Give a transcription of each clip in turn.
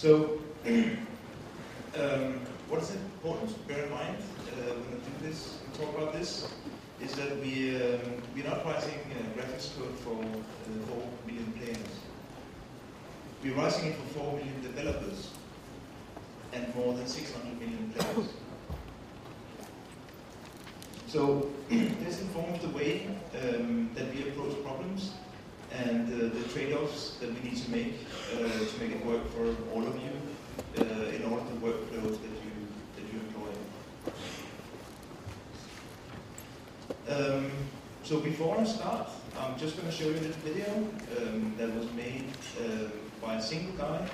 So, what is important to bear in mind when I do this and talk about this is that we're not writing graphics code for 4 million players. We're writing it for 4 million developers and more than 600 million players. So this informs the way that we approach problems and the trade-offs that we need to make it work for all of you in all of the workflows that you employ. So before I start, I'm just going to show you this video that was made by a single guy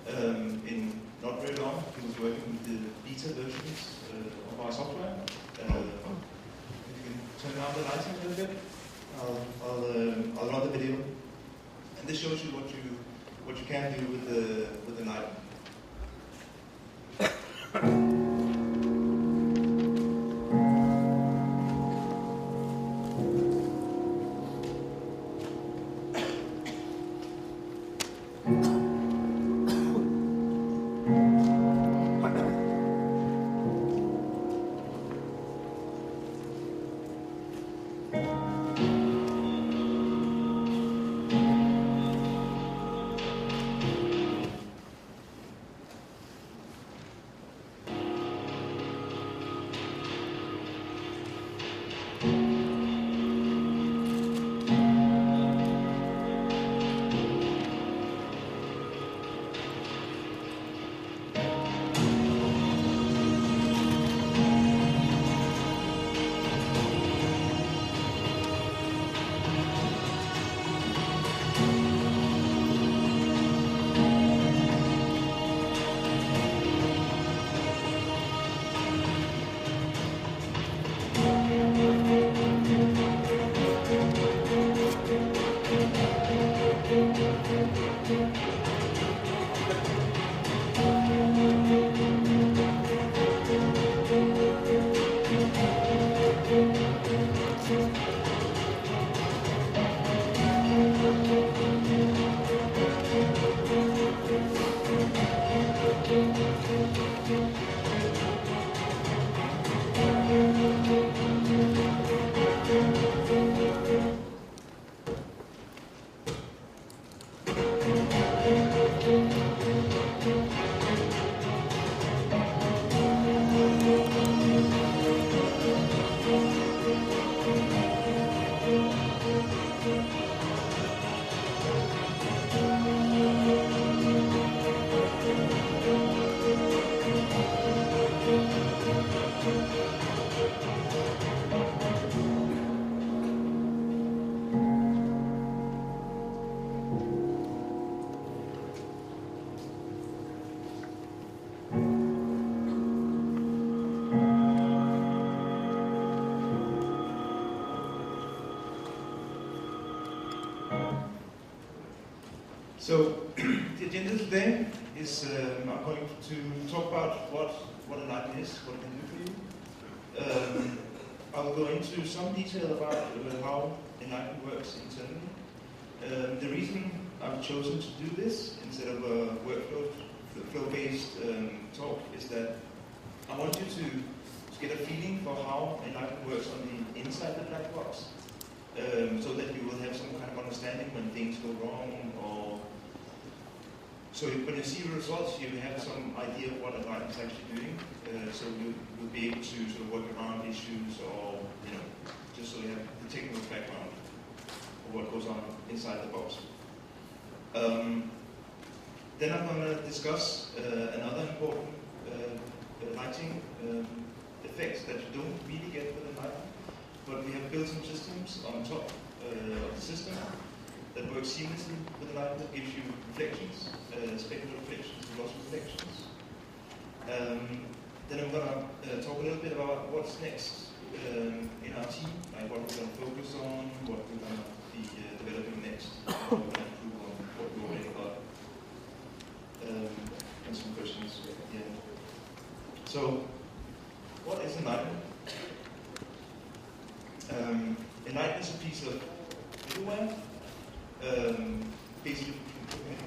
in not very long. He was working with the beta versions of our software. If you can turn down the lighting a little bit, I'll run the video, and this shows you what you can do with the light. So the agenda today is I'm going to talk about what enlightenment is, what it can do for you. I'll go into some detail about how enlightenment works internally. The reason I've chosen to do this instead of a workflow-based talk is that I want you to get a feeling for how enlightenment works on the inside of the black box, so that you will have some kind of understanding when things go wrong, or so when you see the results, you have some idea of what enlightenment is actually doing. So you'll be able to sort of work around issues, or just so you have the technical background of what goes on inside the box. Then I'm going to discuss another important lighting effect that you don't really get with enlightenment, but we have built some systems on top of the system that work seamlessly with enlightenment, that gives you reflections, spectral reflections, gloss reflections. Then I'm going to talk a little bit about what's next in our team, like what we're going to focus on, what we're going to be developing next, what we're going to improve on, what we already got, and some questions at the end. So, what is enlightenment? Enlightenment is a piece of middleware, basically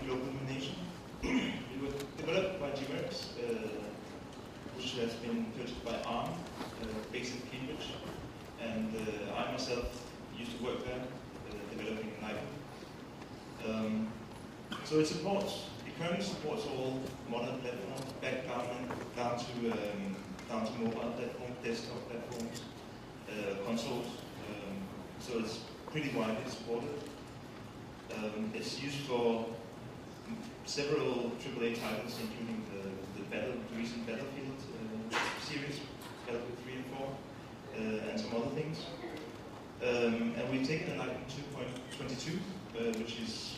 global illumination, it was developed by Jesper, which has been purchased by ARM, based in Cambridge, and I myself used to work there, developing lighting. So it currently supports all modern platforms, back down to mobile platforms, desktop platforms, consoles. So it's pretty widely supported. It's used for several AAA titles, including the recent Battlefield series, Battlefield 3 and 4, and some other things. And we've taken a Lightning 2.22, which is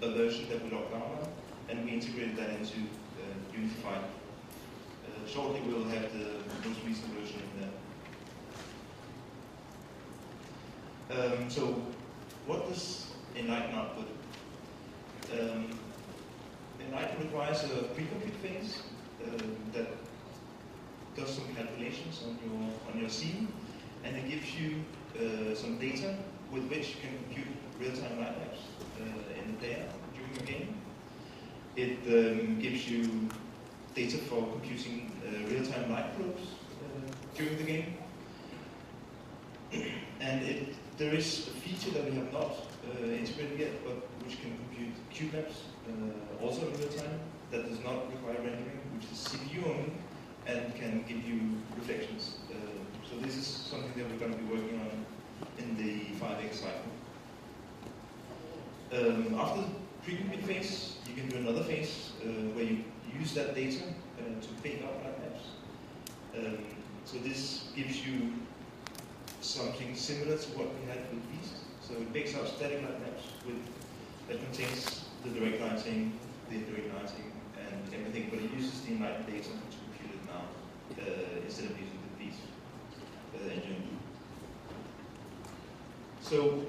a version that we locked down on, and we integrated that into Unity5. Shortly we'll have the most recent version in there. So what does Enlighten output? Enlighten requires a pre-compute phase that does some calculations on your scene, and it gives you some data with which you can compute real-time light maps in the player during the game. It gives you data for computing real-time light probes during the game. And there is a feature that we have not integrated yet, but which can compute cube maps also in real time, that does not require rendering, which is CPU only, and can give you reflections. So this is something that we're going to be working on in the 5x cycle. After the pre-compute phase, you can do another phase where you use that data to pick up light maps. So this gives you something similar to what we had with Beast. So it picks up static light maps that contains the direct lighting, the indirect lighting, and everything, but it uses the Enlighten data to compute it now instead of using the Beast engine. So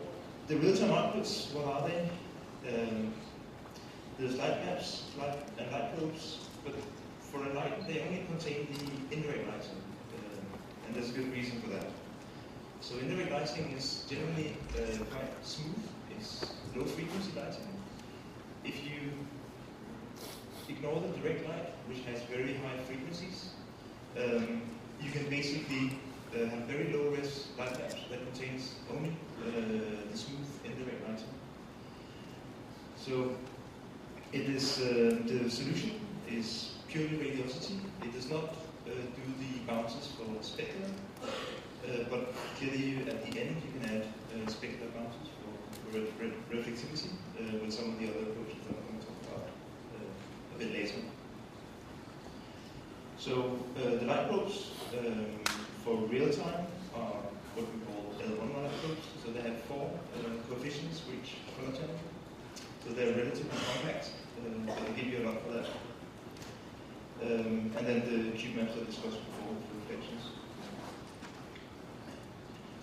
the real-time outputs, what are they? There's light maps and light probes, but for Enlighten they only contain the indirect lighting, and there's a good reason for that. So indirect lighting is generally quite smooth. It's low frequency lighting. If you ignore the direct light, which has very high frequencies, you can basically have very low res light maps that contains only the smooth indirect lighting. So it is the solution is purely radiosity. It does not do the bounces for specular. But clearly, at the end, you can add specular bounces for reflectivity with some of the other approaches that I'm going to talk about a bit later. So the light probes for real time are what we call L1 light probes. So they have 4 coefficients which color channel. So they're relatively compact. I'll give you a lot for that. And then the cube maps I discussed before for reflections.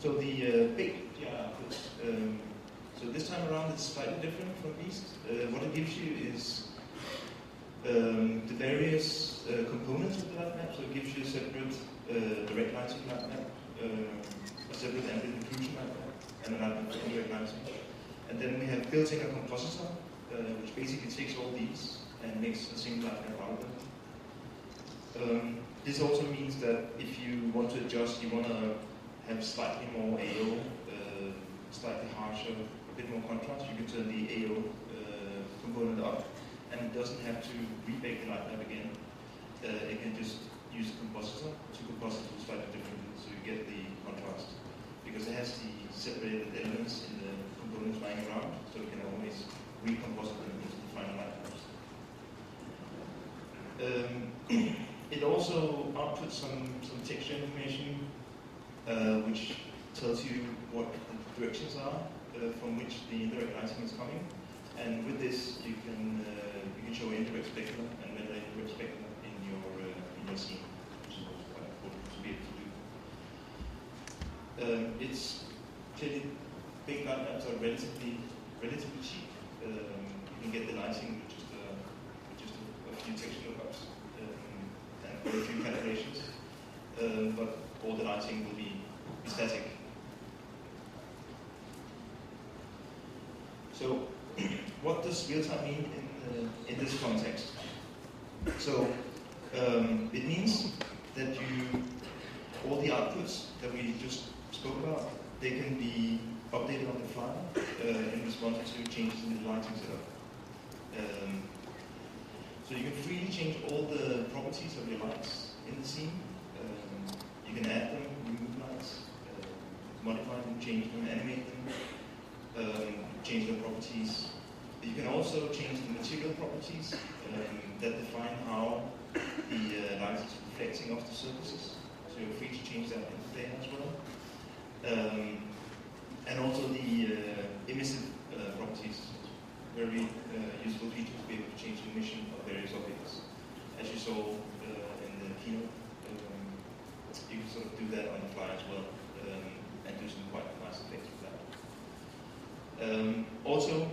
So the big outputs, so this time around it's slightly different from Beast. What it gives you is the various components of the light map. So it gives you a separate direct lighting light map, a separate ambient occlusion light map, and a light map for indirect lighting. And then we have built in a compositor, which basically takes all these and makes a single light map out of them. This also means that if you want to adjust, you want to have slightly more AO, slightly harsher, a bit more contrast, you can turn the AO component up, and it doesn't have to rebake the light map again. It can just use a compositor to composite it slightly differently, so you get the contrast. Because it has the separated elements in the components lying around, so you can always recomposite them into the final light maps. It also outputs some texture information, which tells you what the directions are from which the indirect lighting is coming. And with this, you can show indirect specular and render indirect specular in your scene, which is also quite important to be able to do. It's clearly big light maps are relatively cheap. You can get the lighting with just a few texture lookups and a few calibrations, but all the lighting will be static. So what does real-time mean in this context? So it means that all the outputs that we just spoke about, they can be updated on the fly in response to changes in the lighting setup. So you can freely change all the properties of your lights in the scene. You can add them, remove lights, modify them, change them, animate them, change their properties. You can also change the material properties that define how the light is reflecting off the surfaces. So you're free to change that in the day as well. And also the emissive properties. Very useful feature to be able to change the emission of various objects. As you saw in the keynote, you can sort of do that on the fly as well and do some quite nice effects with that. Also,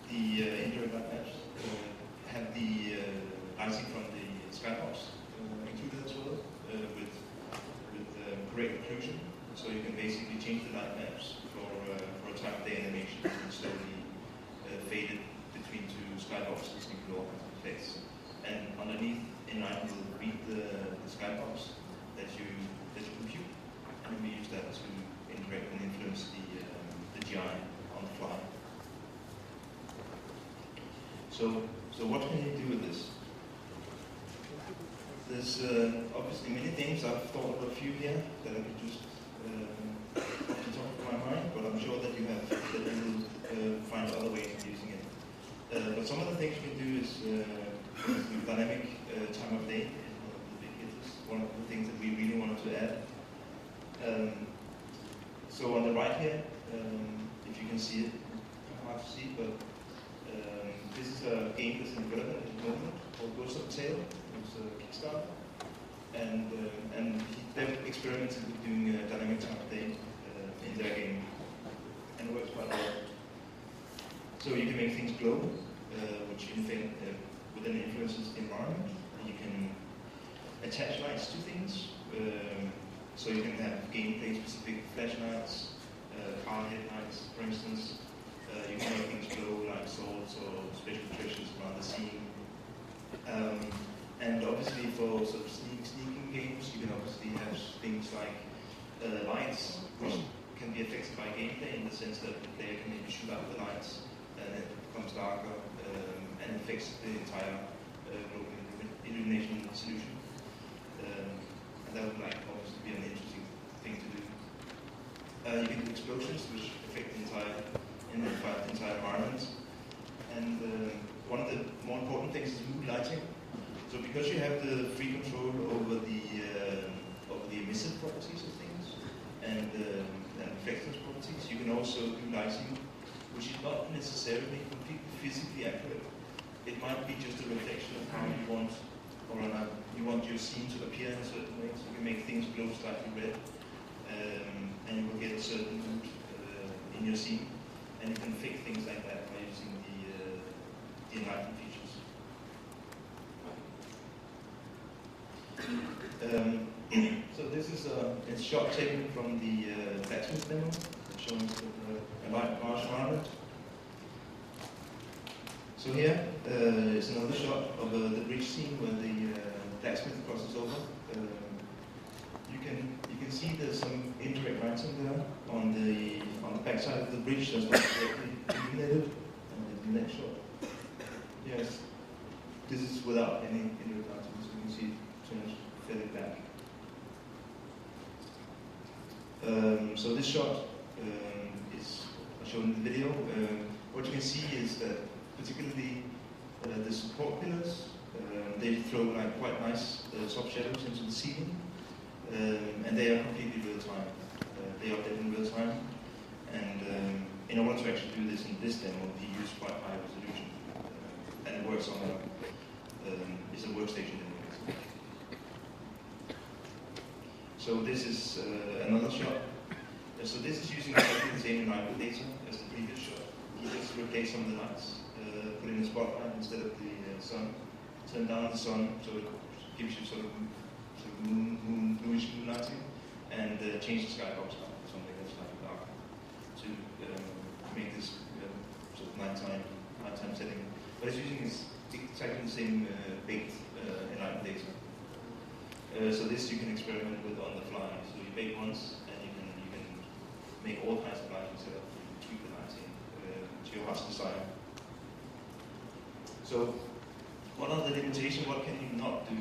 the indirect light maps have the lighting from the skybox included as well with correct occlusion. So you can basically change the light maps for a time of day animation and slowly fade it between two skyboxes and do all kinds of effects. And underneath, inline will read the skybox that you compute, and we use that to interact and influence the GI on the fly. So what can you do with this? There's obviously many things. I've thought of a few here that I could just off the top of my mind, but I'm sure that you will find other ways of using it. But some of the things you can do is dynamic time of day is one of the big hitters. One of the things that we really wanted to add. So on the right here, if you can see it, it's hard to see, but this is a game that's in development at the moment called Ghost of the Tail. It's a Kickstarter, and they've experimented with doing dynamic time of day in their game, and it works quite well. So you can make things glow, which within influences the environment. You can attach lights to things, so you can have gameplay-specific flashlights, car headlights, for instance. You can make things glow like swords or special treasures around the scene. And obviously for sort of sneaking games, you can obviously have things like lights, which can be affected by gameplay in the sense that the player can maybe shoot out the lights and it becomes darker and affects the entire global illumination solution. And that would obviously be an interesting thing to do. You can do explosions which affect the entire environment. And one of the more important things is mood lighting. So because you have the free control over the emissive properties of things and reflectance properties, you can also do lighting which is not necessarily completely physically accurate. It might be just a reflection of how you want you want your scene to appear in a certain way. So you can make things glow slightly red, and you will get a certain mood in your scene, and you can fix things like that by using the enlightenment features. So this is a shot taken from the blacksmith demo, showing a light marsh environment. So here is another shot of the bridge scene where the blacksmith crosses over. You can see there's some indirect lighting there on the back side of the bridge that's not directly illuminated. And the next shot. Yes, this is without any indirect lighting, so you can see it turns fairly back. So this shot is shown in the video. What you can see is that particularly the support pillars, they throw quite nice soft shadows into the ceiling, and they are completely real time. They are in real time, and in order to actually do this in this demo, we use quite high resolution, and it works on it's a workstation demo. So this is another shot. So this is using exactly the same environment data as the previous shot. He just replaced some of the lights, put in the spotlight instead of the sun, turn down the sun so it gives you sort of bluish moon lighting, and change the skybox light to something that's slightly darker to make this sort of nighttime nighttime setting. What it's using is exactly the same baked enlightened data. So this you can experiment with on the fly. So you bake once, and you can make all kinds of lighting setup to tweak the lighting to your heart's desire. So what are the limitations? What can you not do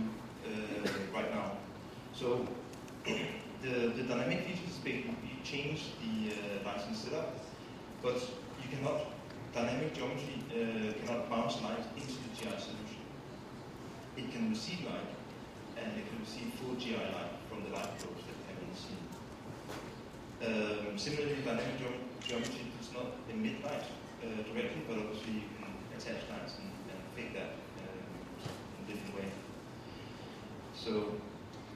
right now? So the dynamic features, basically you change the lighting setup, but you cannot, dynamic geometry cannot bounce light into the GI solution. It can receive light, and it can receive full GI light from the light probes that have been seen. Similarly, dynamic geometry does not emit light directly, but obviously you can attach lights and fake that in a different way. So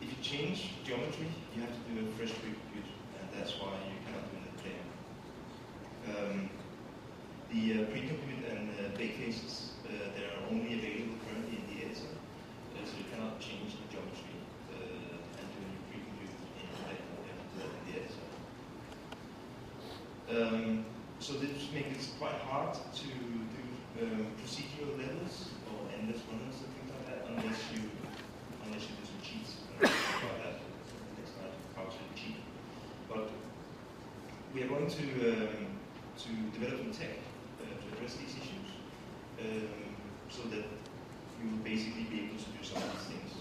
if you change geometry, you have to do a fresh pre-compute, and that's why you cannot do it in the player. The pre-compute and bake cases, they are only available currently in the editor, so you cannot change the geometry and do a new pre-compute in the editor. So this makes it quite hard to do procedural levels or endless runners and things like that, unless you do some cheats about that. Next slide, how to cheat. But we are going to develop some tech to address these issues, so that you will basically be able to do some of these things.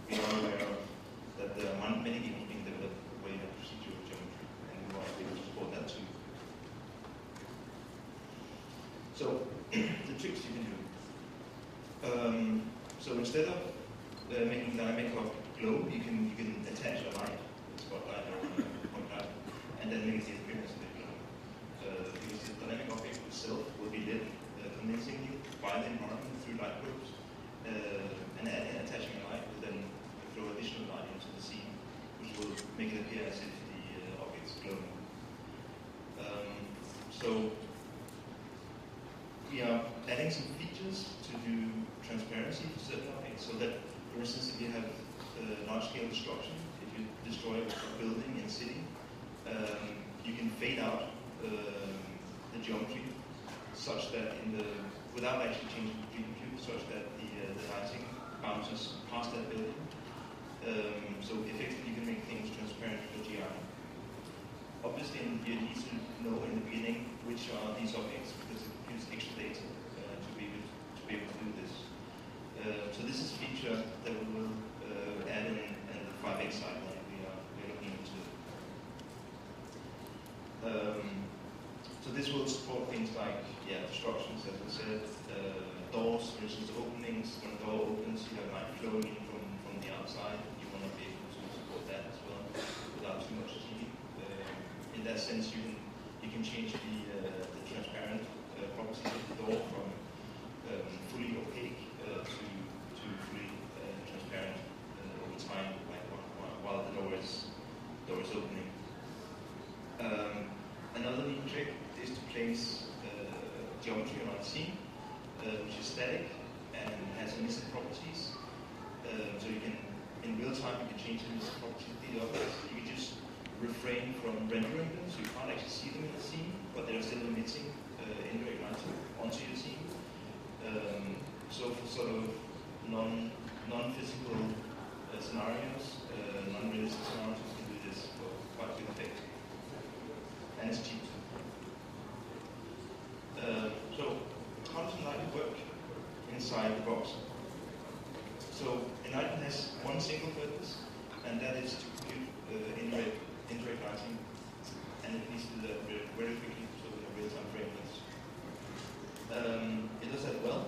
We are aware of that there are many games being developed where you have procedural geometry, and we want to be able to support that too. So the tricks you can do. So instead of making dynamic of glow, you can attach a light, a spotlight or a point light, and then make the appearance of the glow. Because the dynamic object itself will be lit convincingly by the environment through light probes, and attaching a light will then throw additional light into the scene, which will make it appear as if the object is glowing. So we are adding some features to do transparency for certain objects, so that, for instance, if you have large-scale destruction, if you destroy a building in a city, you can fade out the geometry such that without actually changing the pre-compute, such that the lighting bounces past that building. So effectively you can make things transparent for GI. Obviously you need to know in the beginning which are these objects, because it gives extra data to be able to do this. So this is a feature that we will add in the 5X side that we are looking into. So this will support things like destructions, as I said, doors, for instance, openings. When a door opens, you have light flowing in from the outside. You want to be able to support that as well without too much cheating. In that sense, you can change the transparent properties of the door from fully opaque to fully transparent over time, like while the door is opening. Another neat trick is to place geometry on a scene, which is static and has emissive properties. So you can, in real time, you can change the emissive properties of the objects. You can just refrain from rendering them, so you can't actually see them in the scene, but they're still emitting indirect lighting onto your scene. So for sort of non-physical scenarios, non-realistic scenarios, you can do this for quite good effect. And it's cheap. So how does Enlighten work inside the box? So Enlighten has one single purpose, and that is to compute indirect lighting, and it needs to do that very quickly, so in a real-time frameworks. It does that well,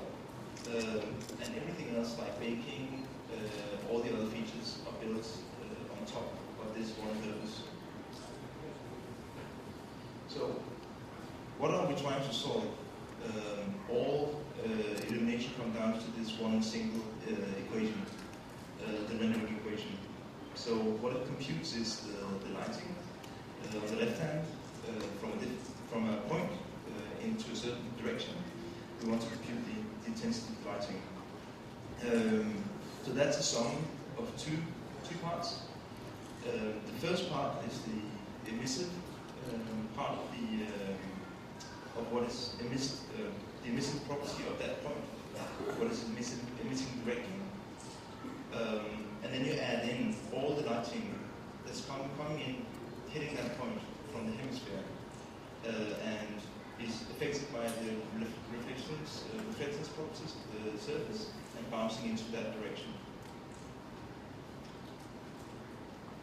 and everything else like baking, all the other features are built on top of this one purpose. So, what are we trying to solve? All illumination comes down to this one single equation, the rendering equation. So what it computes is the lighting on the left hand from a point into a certain direction. We want to compute the intensity of lighting. So that's a sum of two parts. The first part is the emissive part of what is emitted the emission property of that point, what is emitting directly, and then you add in all the lighting that's coming in, hitting that point from the hemisphere, and is affected by the reflectance properties of the surface and bouncing into that direction.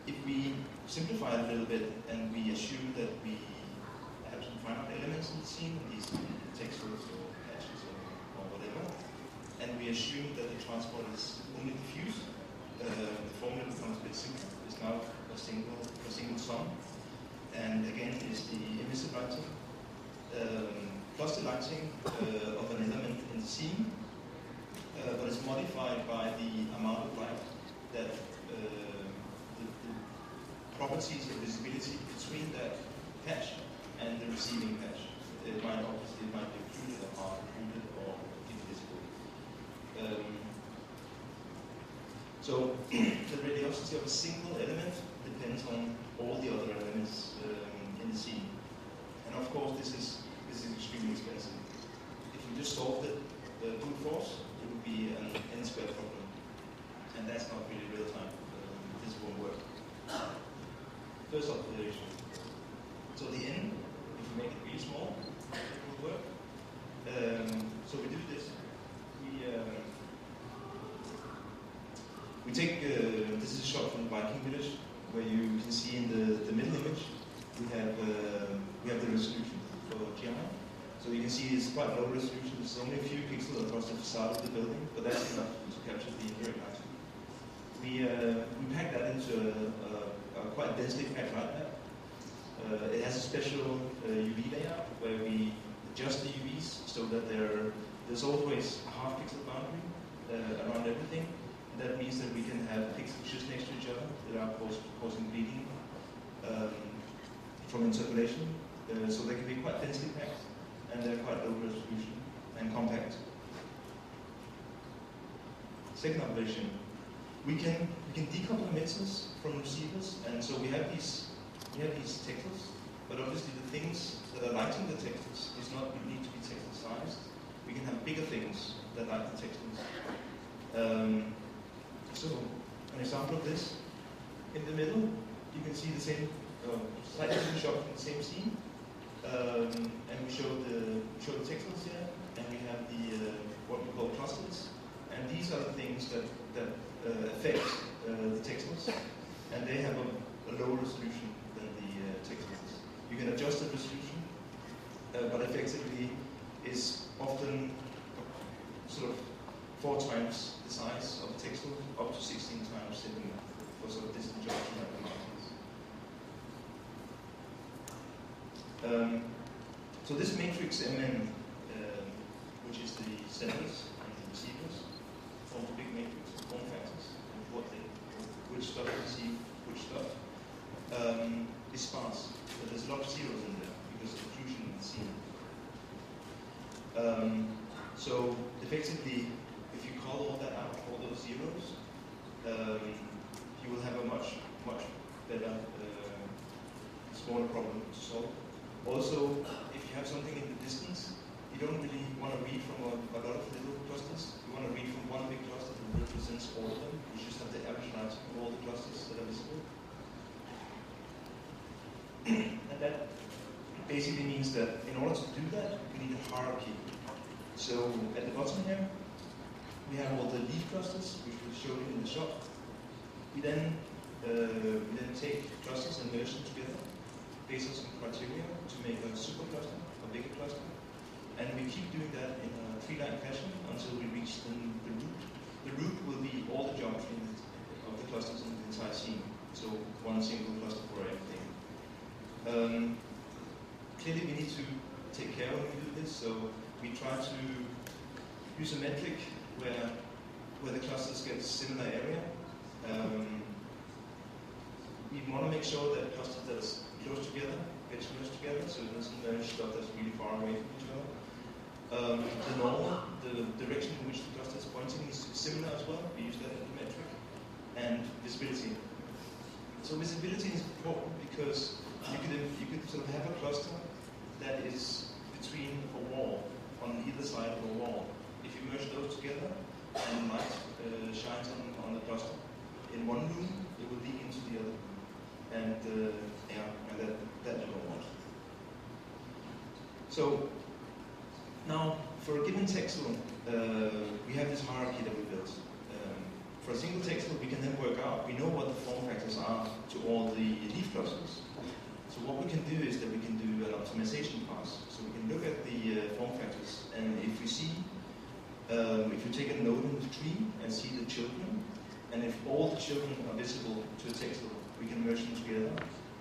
If we simplify it a little bit and we assume that we have some finite elements in the scene, these texels or patches or whatever, and we assume that the transport is only diffuse, the formula becomes a bit simpler. It's now a single sum, and again is the emissive lighting plus the lighting of an element in the scene, but it's modified by the amount of light that the properties of visibility between that patch and the receiving patch. It might be occluded or half occluded or invisible. So the radiosity of a single element depends on all the other elements in the scene. And of course, this is extremely expensive. If you just solved it brute force, it would be an n-squared problem, and that's not really real time. This won't work. First observation. So the n, if you make it really small, it will work. So we do this. We take this is a shot from the Viking village, where you can see in the middle image we have the resolution for GI. So you can see it's quite low resolution. There's only a few pixels across the facade of the building, but that's enough to capture the indirect lighting. We pack that into a quite densely packed light map. It has a special UV layout where we adjust the UVs so that there's always a half pixel boundary around everything. And that means that we can have pixels just next to each other without causing bleeding from interpolation. So they can be quite densely packed, and they're quite low resolution and compact. Second observation, we can decouple emitters from receivers, and so we have these texels, but obviously the things that are lighting the texels does not need to be texel sized. We can have bigger things that light the texels. So an example of this, in the middle, you can see the same slightly different shot from the same scene, and we show the texels here, and we have the what we call clusters, and these are the things that affect the texels, and they have a lower resolution than the texels. You can adjust the resolution, but effectively is often sort of 4 times the size of the texel, up to 16 times similar for sort of distant junction at the mountains. So this matrix MN, which is the senders and the receivers, forms a big matrix of form factors of which stuff receive which stuff, is sparse. So there's a lot of zeros in there because of occlusion in the scene. So effectively, if you call all that out, all those zeros, you will have a much better, smaller problem to solve. Also, if you have something in the distance, you don't really want to read from a lot of little clusters. You want to read from one big cluster that represents all of them. You just have the average lighting of all the clusters that are visible. And that basically means that in order to do that, we need a hierarchy. So at the bottom here, we have all the lead clusters, which we showed in the shot. We then take clusters and merge them together based on some criteria to make a supercluster, a bigger cluster. And we keep doing that in a tree-like fashion until we reach the root. The root will be all the geometry of the clusters in the entire scene. So one single cluster for everything. Clearly we need to take care when we do this, so we try to use a metric where the clusters get a similar area. We want to make sure that clusters that are close together get merged together, so it doesn't merge stuff that's really far away from each other. The normal, the direction in which the cluster is pointing is similar as well. We use that as a metric. And visibility. So visibility is important because you could sort of have a cluster that is between a wall on either either side of a wall. If you merge those together and light shines on the cluster in one room, it will leak into the other room. And that you don't want. So now, for a given texel, we have this hierarchy that we built. For a single texel, we can then work out, we know what the form factors are to all the leaf clusters. So what we can do is that we can do an optimization pass. So we can look at the form factors, and if we see, if you take a node in the tree and see the children, and if all the children are visible to a texel, we can merge them together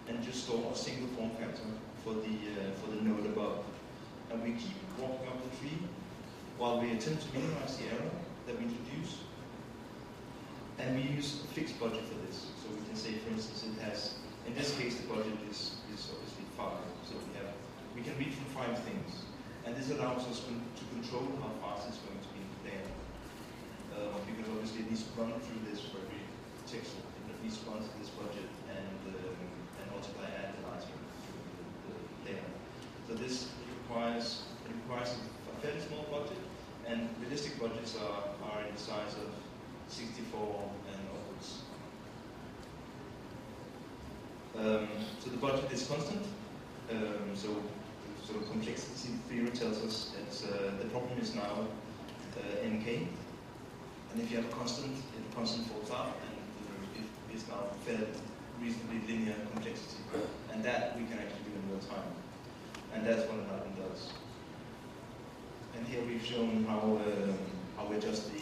and just store a single form factor for the node above. And we keep walking up the tree while we attempt to minimize the error that we introduce. And we use a fixed budget for this. So we can say, for instance, it has, in this case, the budget is obviously 5. So we can read from 5 things. And this allows us to control how fast it's going to be there. Because obviously it needs to run through this for every texel. It needs to run through this budget and multiply and add the lighting through the layer. So this requires a fairly small budget, and realistic budgets are in the size of 64 and upwards. So the budget is constant. So complexity theory tells us that the problem is now nk, and if you have a constant, the constant falls out, and it is now fairly reasonably linear complexity, and that we can actually do in real time, and that's what an algorithm does. And here we've shown how we adjust the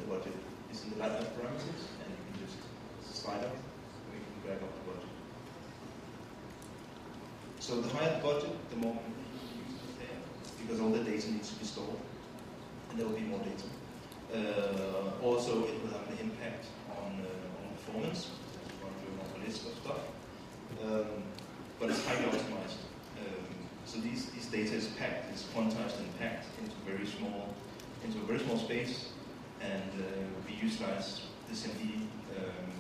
budget. It's in the light map parameters, and you can just slide up, and we can drag up the budget. So the higher the budget, the more you use it there, because all the data needs to be stored, and there will be more data. Also, it will have an impact on performance. We'll run through a long list of stuff, but it's highly optimized. So these data is packed, it's quantized and packed into a very small space, and we utilize the SMD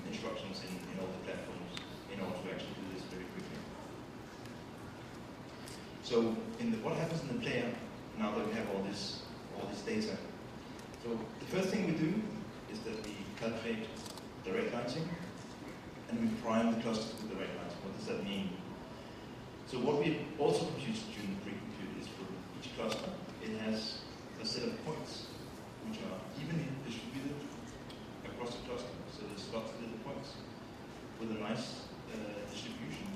instructions in all the platforms in order to actually do this very quickly. So what happens in the player now that we have all this data? So the first thing we do is that we calculate direct lighting, and we prime the clusters with direct lighting. What does that mean? So what we also compute during the pre-compute is for each cluster, it has a set of points which are evenly distributed across the cluster. So there's lots of little points with a nice distribution.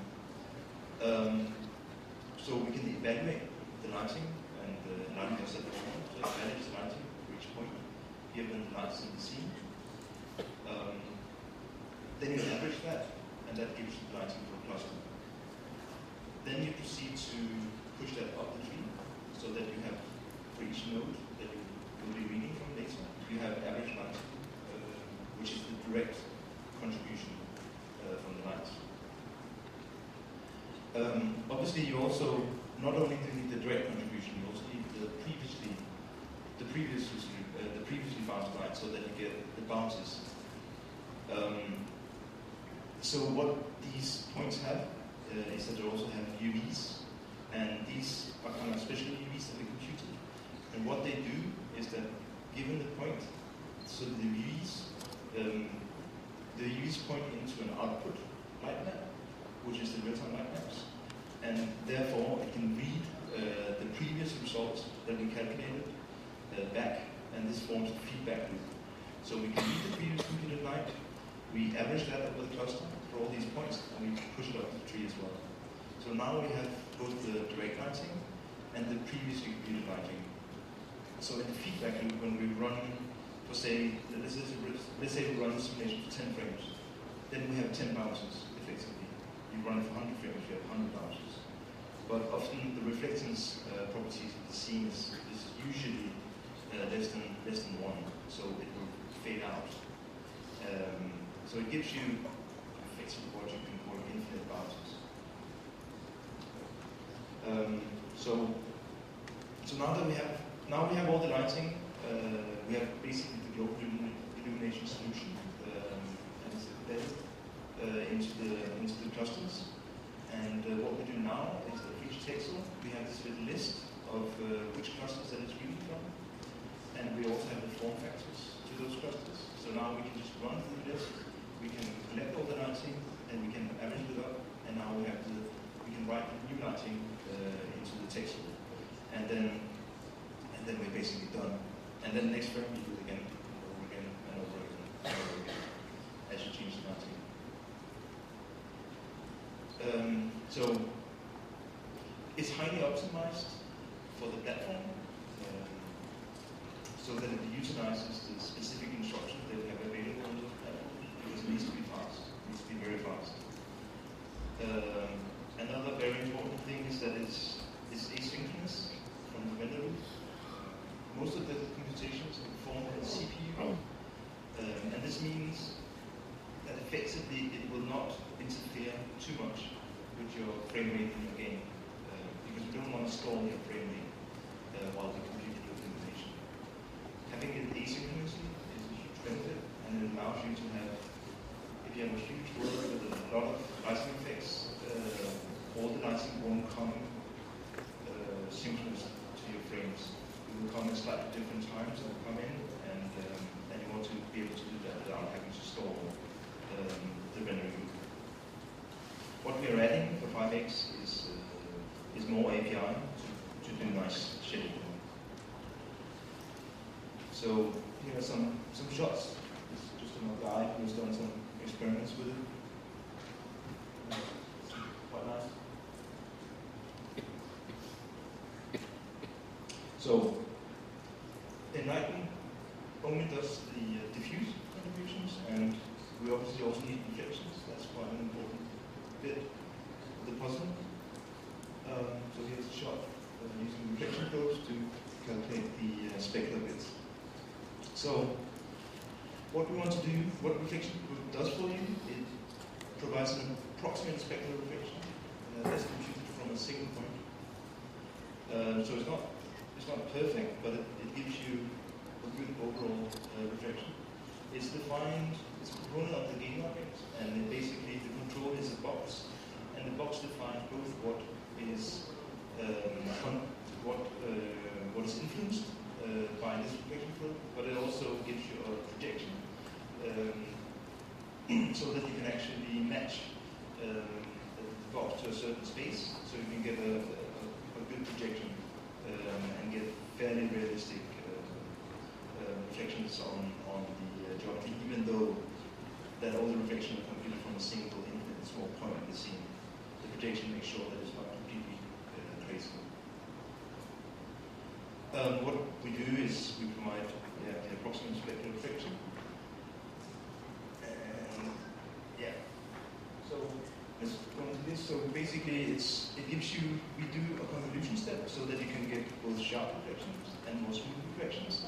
So we can evaluate the lighting, and the lighting has set form to evaluate the lighting for each point given the lights in the scene. Then you average that, and that gives you the lighting for a cluster. Then you proceed to push that up the tree, so that you have, for each node that you will be reading from later, you have average lighting, which is the direct contribution from the lights. Obviously, you also not only do you need the direct contribution, you also need the previously bounded light, so that you get the bounces. So what these points have is that they also have UVs, and these are kind of special UVs that we computed. And what they do is that, given the point, so the UVs point into an output light map, which is the real-time light maps, and therefore it can read the previous results that we calculated back, and this forms a feedback loop. So we can read the previous computed light, we average that over the cluster for all these points, and we push it up the tree as well. So now we have both the direct lighting and the previously computed lighting. So in the feedback loop, when we run for, say, let's say we run the simulation for 10 frames, then we have 10 bounces, effectively. You run it for 100 frames, you have 100 bounces. But often the reflectance properties of the scene is usually less than 1, so it will fade out. So it gives you effectively what you can call infinite bounces. So now that we have all the lighting, we have basically the global illumination solution, and it's embedded into the clusters. And what we do now is that for each texel, we have this little list of which clusters that it's reading from, and we also have the form factors to those clusters. So now we can just run through the list, we can collect all the lighting, and we can average it up, and now we can write new lighting into the text, and then we're basically done. And then next frame we do it again, over again, and over again, and over again, as you change the lighting. So it's highly optimized for the platform, so that it utilizes the specific instructions that we have available on those platforms, because it needs to be fast. It needs to be very fast. Another very important thing is that it's asynchronous from the vendor loop. Most of the computations are performed on the CPU, and this means that effectively it will not interfere too much with your frame rate in your game, because we don't want to stall your frame rate while we complete your implementation. Having it asynchronously is a huge benefit, and it allows you to have, if you have a huge world with a lot of lighting effects, all the lighting won't come synchronous to your frames. It will come at slightly different times and will come in, and you want to be able to do that without having to store the rendering loop. What we are adding for 5X is more API to do nice scheduling. So here are some shots. This is just another guy who's done some experiments with it. Quite nice. So Enlighten only does the diffuse contributions, and we obviously also need reflections. That's quite an important bit of the puzzle. So here's a shot using reflection probes to calculate the specular bits. So what we want to do, what reflection probe does for you, it provides an approximate specular reflection that's computed from a single point. So it's not perfect, but it gives you a good overall reflection. It's defined, it's a component of the game object, and basically the control is a box, and the box defines both what is what is influenced by this reflection probe, but it also gives you a projection, so that you can actually match the box to a certain space, so you can get a good projection and get fairly realistic reflections on the geometry, even though that all the reflections are computed from a single infinite small point in the scene. The projection makes sure that it's not completely traceable. What we do is we provide the approximate specular reflection. And yeah, so let's go into this. So basically it gives you, we do a convolution step so that you can get both sharp reflections and more smooth reflections.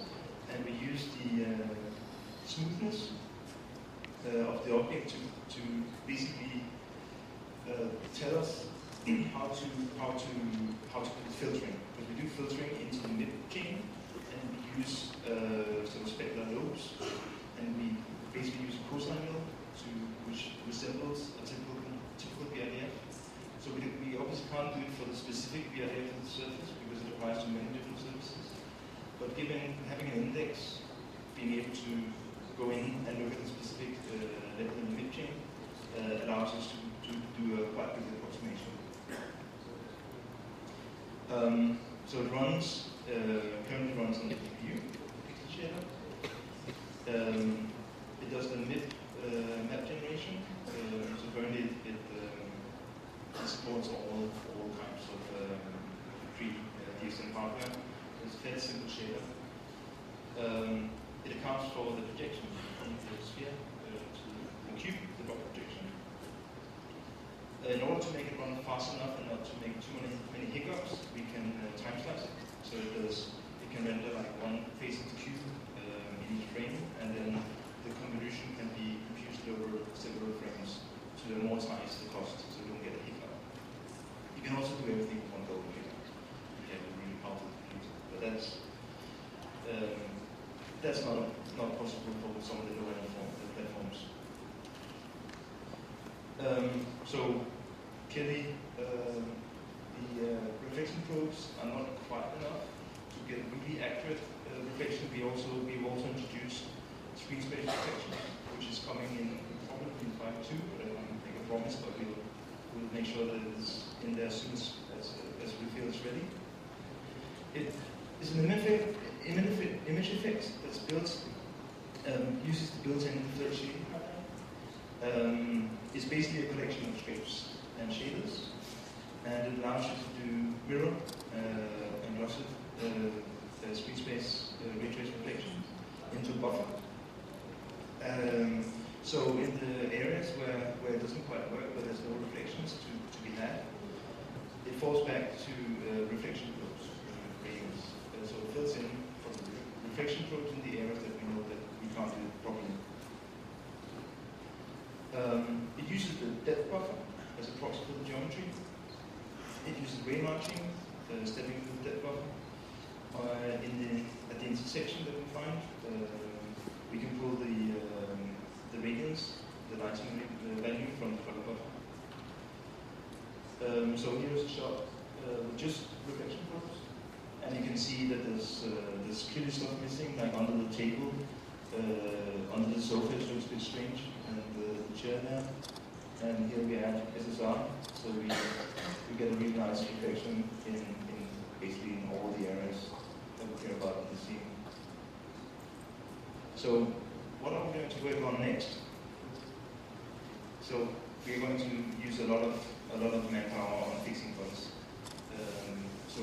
And we use the smoothness of the object to basically tell us how to do filtering. Because we do filtering into the mid chain, and we use sort of specular lobes, and we basically use a cosine mill which resembles a typical BRDF. So we obviously can't do it for the specific BRDF of the surface because it applies to many different surfaces. But having an index, being able to go in and look at the specific level in the mid chain allows us to do a quite good approximation. So it runs, currently runs on the GPU pixel shader. It does the mid map generation. So currently it supports all kinds of pre-DXM hardware. It's a fairly simple shader. It accounts for the projection from the sphere to the cube, the block projection. In order to make it run fast enough and not to make too many hiccups, we can time slice it. So it can render like one face of the cube in each frame, and then the convolution can be computed over several frames to amortize the cost, so you don't get a hiccup. You can also do everything in one go here. You have a really powerful computer, but that's not possible for some of the lower-end platforms. So clearly, the reflection probes are not quite enough to get really accurate reflection. We've also introduced screen space protection, which is coming in probably in 5.2. I don't make a promise, but we'll make sure that it's in there as soon as we feel it's ready. It is an image effect that's built, uses the built-in third shading pattern. It's basically a collection of shapes and shaders, and it allows you to do mirror and glossy screen space ray trace reflection into a buffer. So in the areas where it doesn't quite work, where there's no reflections to be had, it falls back to reflection probes, radios. So it fills in from the reflection probes in the areas that we know that we can't do it properly. It uses the depth buffer as a proxy for the geometry. It uses ray marching, stepping through the depth buffer. At the intersection that we find, we can pull the radiance, the lighting value from the color buffer. So here's a shot with just reflection probes, and you can see that there's clearly stuff missing, like under the table, under the sofa it looks a bit strange, and the chair there. And here we add SSR, so we get a really nice reflection in basically in all the areas that we care about in the scene. So what are we going to work on next? So we're going to use a lot of manpower on fixing bugs. So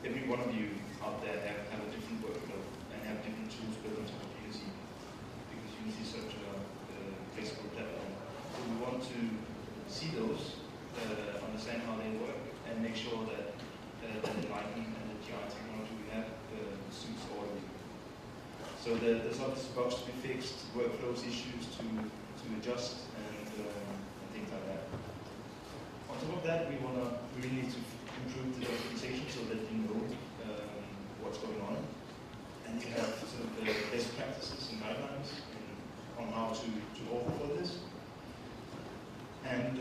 every one of you out there have a different workflow and have different tools built on top of Unity, because Unity is such a flexible platform. So we want to see those, understand how they work, and make sure that the lighting and the GI technology we have suits all of you. So there's obviously bugs to be fixed, workflows, issues to adjust, and things like that. On top of that, we really need to improve the documentation so that you know what's going on, and you have sort of best practices and guidelines on how to overhaul this. And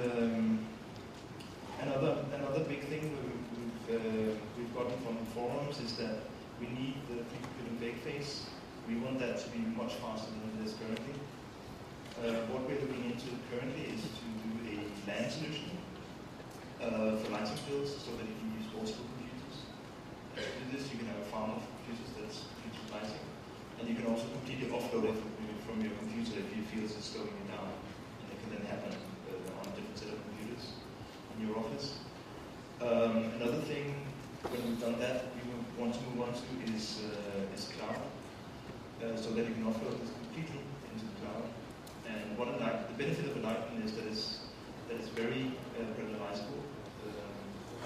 another big thing we've gotten from the forums is that we need the pre-computing bake phase. We want that to be much faster than it is currently. What we're looking into currently is to do a LAN solution for lighting builds, so that you can use multiple computers. To do this, you can have a farm of computers that's computer lighting, and you can also completely offload it from your computer if you feel it's slowing you down, and it can then happen on a different set of computers in your office. Another thing, when we've done that, we want to move on to is cloud, so that you can offload this completely into the cloud. And the benefit of a Lighten is that it's very parallelizable.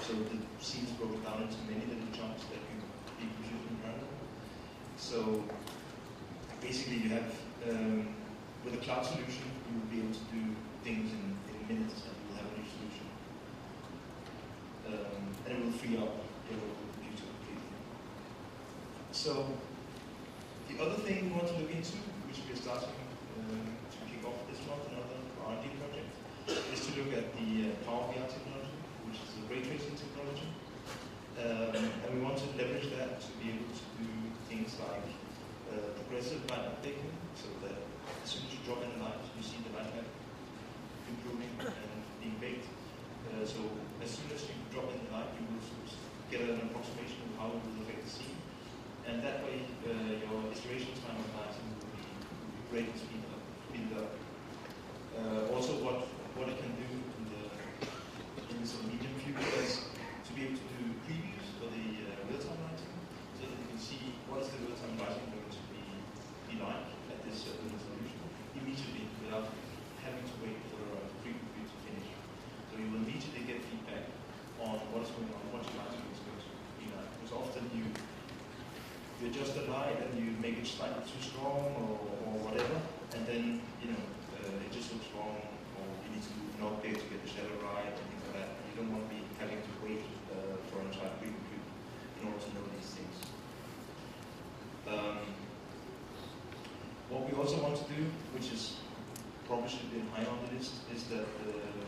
So the scene's broken down into many little chunks that can be computed in parallel. So basically, you have with a cloud solution, you will be able to do things in minutes, and you will have a new solution. And it will free up your local computer completely. So the other thing we want to look into, which we're starting to kick off this month, another R&D project, is to look at the Power VR technology, which is a ray tracing technology. And we want to leverage that to be able to do things like progressive light map baking, so that as soon as you drop in the light, you see the light map improving and being baked. So as soon as you drop in the light, you will get an approximation of how it will affect the scene. And that way, your iteration time of lighting will be greatly speeded up. Also, what it can do in the sort of medium future is to be able to do previews for the real-time lighting, so that you can see what is the real-time lighting going to be like at this certain resolution immediately, without having to wait for a pre-preview to finish. So you will immediately get feedback on what is going on, what your lighting is going to be like. Because often you adjust the light and you make it slightly too strong or whatever, and then it just looks wrong, or you need to move an object to get the shadow right, and things like that. You don't want to be having to wait for an entire pre-compute in order to know these things. What we also want to do, which is probably should be higher on the list is that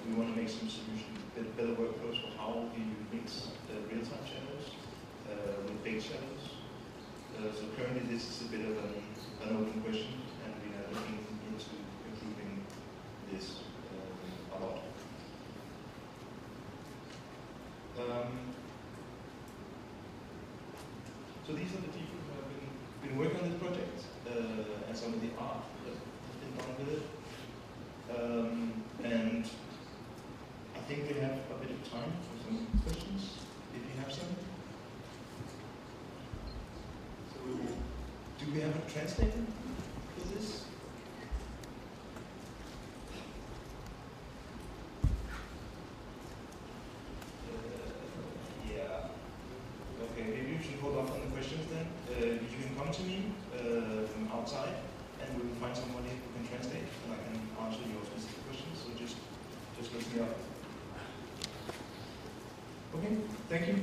we want to make some solution, better workflows for how we mix real-time shadows with baked shadows. So currently this is a bit of an open question, and we are looking into improving this a lot. So these are the people who have been working on this project, and some of the art that has been done with it. And I think we have a bit of time for some questions, if you have some. So, do we have a translator for this? Yeah. Okay, maybe you should hold off on the questions then. You can come to me from outside, and we will find somebody who can translate, and I can answer your specific questions. So just look me up. Okay, thank you.